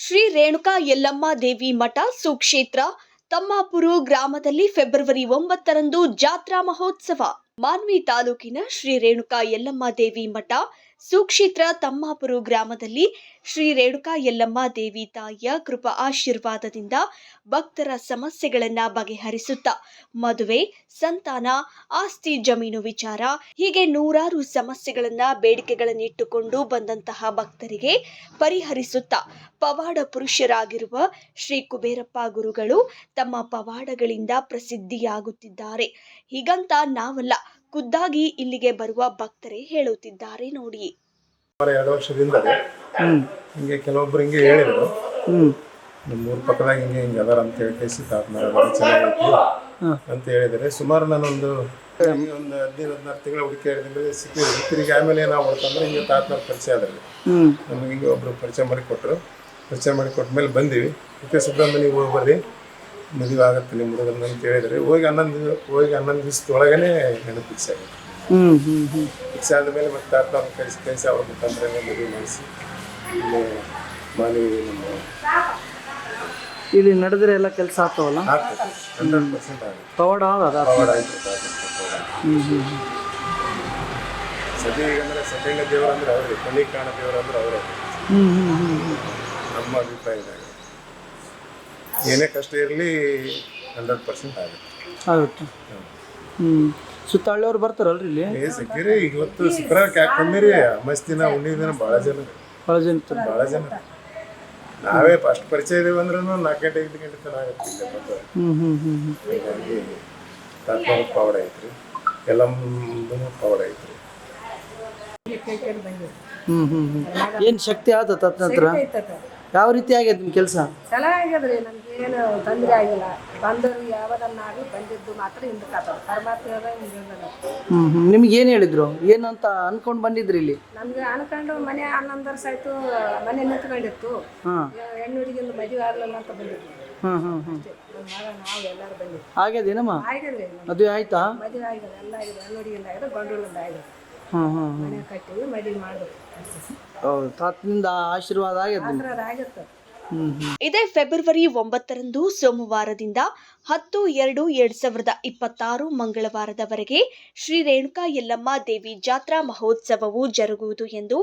ಶ್ರೀ ರೇಣುಕಾ ಯಲ್ಲಮ್ಮ ದೇವಿ ಮಠ ಸುಕ್ಷೇತ್ರ ತಮ್ಮಾಪುರು ಗ್ರಾಮದಲ್ಲಿ ಫೆಬ್ರವರಿ 9ರಂದು ಜಾತ್ರಾ ಮಹೋತ್ಸವ. ಮಾನ್ವಿ ತಾಲೂಕಿನ ಶ್ರೀ ರೇಣುಕಾ ಯಲ್ಲಮ್ಮ ದೇವಿ ಮಠ ಸುಕ್ಷೇತ್ರ ತಮ್ಮಾಪುರು ಗ್ರಾಮದಲ್ಲಿ ಶ್ರೀ ರೇಣುಕಾ ಯಲ್ಲಮ್ಮ ದೇವಿ ತಾಯಿಯ ಕೃಪಾ ಆಶೀರ್ವಾದದಿಂದ ಭಕ್ತರ ಸಮಸ್ಯೆಗಳನ್ನ ಬಗೆಹರಿಸುತ್ತಾ ಮದುವೆ, ಸಂತಾನ, ಆಸ್ತಿ ಜಮೀನು ವಿಚಾರ ಹೀಗೆ ನೂರಾರು ಸಮಸ್ಯೆಗಳನ್ನ ಬೇಡಿಕೆಗಳನ್ನಿಟ್ಟುಕೊಂಡು ಬಂದಂತಹ ಭಕ್ತರಿಗೆ ಪರಿಹರಿಸುತ್ತಾ ಪವಾಡ ಪುರುಷರಾಗಿರುವ ಶ್ರೀ ಕುಬೇರಪ್ಪ ಗುರುಗಳು ತಮ್ಮ ಪವಾಡಗಳಿಂದ ಪ್ರಸಿದ್ಧಿಯಾಗುತ್ತಿದ್ದಾರೆ. ಹೀಗಂತ ನಾವಲ್ಲ, ಖುದ್ದಾಗಿ ಇಲ್ಲಿಗೆ ಬರುವ ಭಕ್ತರೇ ಹೇಳುತ್ತಿದ್ದಾರೆ ನೋಡಿ. 2 ವರ್ಷದಿಂದ ಹಿಂಗೆ ಕೆಲವೊಬ್ರು ಹಿಂಗೆ ಹೇಳಿದ್ರು, ನಮ್ಮೂರ ಪಕ್ಕದಾಗ ಹಿಂಗೆ ಅದಾರ ಅಂತ ಹೇಳಿ ಕೇಸಿ ಚೆನ್ನಾಗೈತಿ ಅಂತ ಹೇಳಿದರೆ ಸುಮಾರು ನಾನೊಂದು 15-16 ತಿಂಗಳು ಹುಡುಕಿ ಸಿಕ್ಕಿದ್ವಿ. ತಿರುಗಿ ಆಮೇಲೆ ನಾವು ಹೊಡ್ತಂದ್ರೆ ಹಿಂಗೆ ತಾತನವ್ರ ಪರಿಚಯ ಆದ್ರಲ್ಲಿ ನಮಗೆ ಹಿಂಗೆ ಒಬ್ರು ಪರಿಚಯ ಮಾಡಿಕೊಟ್ಟ ಮೇಲೆ ಬಂದೀವಿ. ಸುಬ್ರಹ್ಮಣ್ಯ ಹೋಗಿ ಬರ್ರಿ, ಮದುವೆ ಆಗುತ್ತೆ ನಿಮ್ಮ ಹುಡುಗನ ಅಂತ ಹೇಳಿದರೆ ಹೋಗಿ 11 ದಿವಸದೊಳಗೇ ಹೆಣ್ಣು ಫಿಕ್ಸ್ ಆಗಿದೆ. ಫಿಕ್ಸ್ ಆದಮೇಲೆ ಮತ್ತೆ ತಾತನವ್ರ ಕಳಿಸಿ ಅವ್ರ ಮುಖಾಂತರ ಮದುವೆ ಮಾಡಿಸಿ ಮಾನವಿ ನಮ್ಮ ಇಲ್ಲಿ ನಡೆದ್ರೆ ಎಲ್ಲ ಕೆಲಸ ಆಗ್ತಾವಲ್ಲ, 100% ಆಗುತ್ತೆ. ಪವಾಡ ಆಯ್ತು. ಸದ್ಯಂಗ ದೇವರು ಅಂದ್ರೆ ಅವ್ರಿಗೆ, ಕಣ್ಣಿ ಕಾಣ ದೇವರು ಅಂದ್ರೆ ಅವರೇ. ನಮ್ಮ ಅಭಿಪ್ರಾಯದಾಗ ಏನೇ ಕಷ್ಟ ಇರಲಿ 100% ಆಗುತ್ತೆ. ಸುತ್ತಾಳ್ಳಿಯವ್ರು ಬರ್ತಾರಲ್ರಿ ಇಲ್ಲಿ? ಸಿಕ್ಕಿರಿ ಇವತ್ತು ಶುಕ್ರವಾರಕ್ಕೆ ಯಾಕೆ ಕಮ್ಮಿರಿ, ಅಮಾಸ್ ದಿನ ಉಣ್ಣಿ ದಿನ ಭಾಳ ಜನ ನಾವೇ ಫಸ್ಟ್ ಪರಿಚಯ ಇದೀವಿ ಅಂದ್ರೂ 4 ಗಂಟೆ 5 ಗಂಟೆ ತನಕ ಆಗುತ್ತೆ. ಹೀಗಾಗಿ ತಾತ್ಪರ್ಯ ಪವಾಡ ಐತ್ರಿ, ಎಲ್ಲ ಪವಾಡ ಐತ್ರಿ. ಏನು ಶಕ್ತಿ ಆದ ತತ್ನಂತರ ಯಾವ ರೀತಿ ಆಗ್ಯದ ನಿಮ್ಮ ಕೆಲಸ? ಚೆನ್ನಾಗ್ಯದ್ರಿ, ನಮ್ಗೆ ಏನು ತೊಂದರೆ ಆಗಿಲ್ಲ. ಬಂದರು ಯಾವದನ್ನಾಗಲಿ ಬಂದಿದ್ದು ಮಾತ್ರ ಹಿಂದಕ್ಕೆ ಆಗ್ತದೆ. ಪರಮಾತ್ಮ ನಿಮ್ಗೆ ಏನು ಹೇಳಿದ್ರು, ಏನಂತ ಅನ್ಕೊಂಡು ಬಂದಿದ್ರಿ ಇಲ್ಲಿ? ನಮ್ಗೆ ಅನ್ಕೊಂಡು ಮನೆ 11 ವರ್ಷ ಆಯ್ತು, ಮನೆ ನಿಂತ್ಕೊಂಡಿತ್ತು. ಹೆಣ್ಣು ಹುಡುಗಿಂದು ಮದುವೆ ಆಗಲಿಲ್ಲ ಅಂತ ಬಂದಿದ್ವಿ. ನಾವು ಎಲ್ಲರೂ ಬಂದಿದ್ವಿ. ಆಗ್ಯದೇನಮ್ಮ? ಆಗ್ಯದ್ರಿ, ಮದುವೆ ಆಯ್ತಾ? ಮದುವೆ ಆಗಿದೆ, ಎಲ್ಲ ಆಗಿದೆ. ಹೆಣ್ಣು ಹುಡುಗಿಂದ ಆಗಿದೆ, ಗಂಡು ಹುಡುಗಿಂದ ಆಗಿದೆ. ಮನೆ ಕಟ್ಟಿವಿ, ಮದುವೆ ಮಾಡ್ಬೇಕು. ತಾತನಿಂದ ಆಶೀರ್ವಾದ ಆಗುತ್ತೆ. ಇದೇ ಫೆಬ್ರವರಿ 9ರಂದು ಸೋಮವಾರದಿಂದ 10/2/2026 ಮಂಗಳವಾರದವರೆಗೆ ಶ್ರೀ ರೇಣುಕಾ ಯಲ್ಲಮ್ಮ ದೇವಿ ಜಾತ್ರಾ ಮಹೋತ್ಸವವು ಜರುಗುವುದು ಎಂದು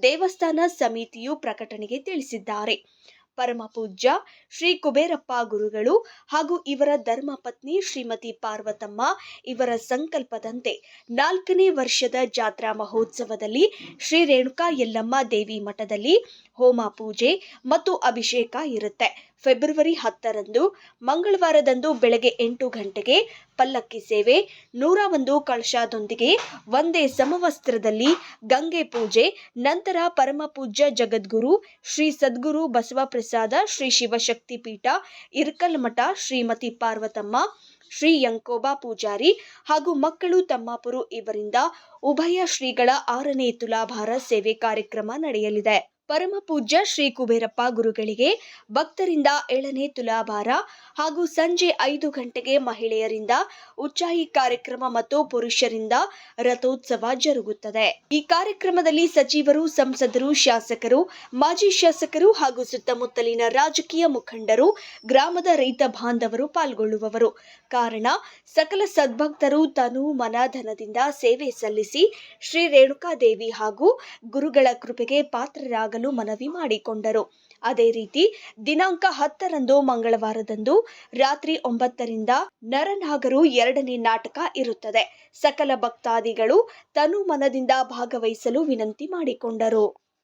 ದೇವಸ್ಥಾನ ಸಮಿತಿಯು ಪ್ರಕಟಣೆಗೆ ತಿಳಿಸಿದ್ದಾರೆ. ಪರಮ ಪೂಜ್ಯ ಶ್ರೀ ಕುಬೇರಪ್ಪ ಗುರುಗಳು ಹಾಗೂ ಇವರ ಧರ್ಮಪತ್ನಿ ಶ್ರೀಮತಿ ಪಾರ್ವತಮ್ಮ ಇವರ ಸಂಕಲ್ಪದಂತೆ 4ನೇ ವರ್ಷದ ಜಾತ್ರಾ ಮಹೋತ್ಸವದಲ್ಲಿ ಶ್ರೀ ರೇಣುಕಾ ಯಲ್ಲಮ್ಮ ದೇವಿ ಮಠದಲ್ಲಿ ಹೋಮ ಪೂಜೆ ಮತ್ತು ಅಭಿಷೇಕ ಇರುತ್ತೆ. ಫೆಬ್ರವರಿ 10ರಂದು ಮಂಗಳವಾರದಂದು ಬೆಳಗ್ಗೆ 8 ಗಂಟೆಗೆ ಪಲ್ಲಕ್ಕಿ ಸೇವೆ, 101 ಕಳಶದೊಂದಿಗೆ ಒಂದೇ ಸಮವಸ್ತ್ರದಲ್ಲಿ ಗಂಗೆ ಪೂಜೆ, ನಂತರ ಪರಮ ಪೂಜ್ಯ ಜಗದ್ಗುರು ಶ್ರೀ ಸದ್ಗುರು ಬಸವಪ್ರಸಾದ ಶ್ರೀ ಶಿವಶಕ್ತಿ ಪೀಠ ಇರ್ಕಲ್ ಮಠ ಶ್ರೀಮತಿ ಪಾರ್ವತಮ್ಮ, ಶ್ರೀ ಯಂಕೋಬಾ ಪೂಜಾರಿ ಹಾಗೂ ಮಕ್ಕಳು ತಮ್ಮಾಪುರು ಇವರಿಂದ ಉಭಯ ಶ್ರೀಗಳ 6ನೇ ತುಲಾಭಾರ ಸೇವೆ ಕಾರ್ಯಕ್ರಮ ನಡೆಯಲಿದೆ. ಪರಮ ಪೂಜ್ಯ ಶ್ರೀ ಕುಬೇರಪ್ಪ ಗುರುಗಳಿಗೆ ಭಕ್ತರಿಂದ 7ನೇ ತುಲಾಭಾರ ಹಾಗೂ ಸಂಜೆ 5 ಗಂಟೆಗೆ ಮಹಿಳೆಯರಿಂದ ಉಚ್ಚಾಯಿ ಕಾರ್ಯಕ್ರಮ ಮತ್ತು ಪುರುಷರಿಂದ ರಥೋತ್ಸವ ಜರುಗುತ್ತದೆ. ಈ ಕಾರ್ಯಕ್ರಮದಲ್ಲಿ ಸಚಿವರು, ಸಂಸದರು, ಶಾಸಕರು, ಮಾಜಿ ಶಾಸಕರು ಹಾಗೂ ಸುತ್ತಮುತ್ತಲಿನ ರಾಜಕೀಯ ಮುಖಂಡರು, ಗ್ರಾಮದ ರೈತ ಬಾಂಧವರು ಪಾಲ್ಗೊಳ್ಳುವವರು. ಕಾರಣ, ಸಕಲ ಸದ್ಭಕ್ತರು ತನು ಮನ ಧನದಿಂದ ಸೇವೆ ಸಲ್ಲಿಸಿ ಶ್ರೀ ರೇಣುಕಾ ದೇವಿ ಹಾಗೂ ಗುರುಗಳ ಕೃಪೆಗೆ ಪಾತ್ರರಾಗಲು ಮನವಿ ಮಾಡಿಕೊಂಡರು. ಅದೇ ರೀತಿ ದಿನಾಂಕ 10ರಂದು ಮಂಗಳವಾರದಂದು ರಾತ್ರಿ 9ರಿಂದ ನರನಾಗರು 2ನೇ ನಾಟಕ ಇರುತ್ತದೆ. ಸಕಲ ಭಕ್ತಾದಿಗಳು ತನು ಮನದಿಂದ ಭಾಗವಹಿಸಲು ವಿನಂತಿ ಮಾಡಿಕೊಂಡರು.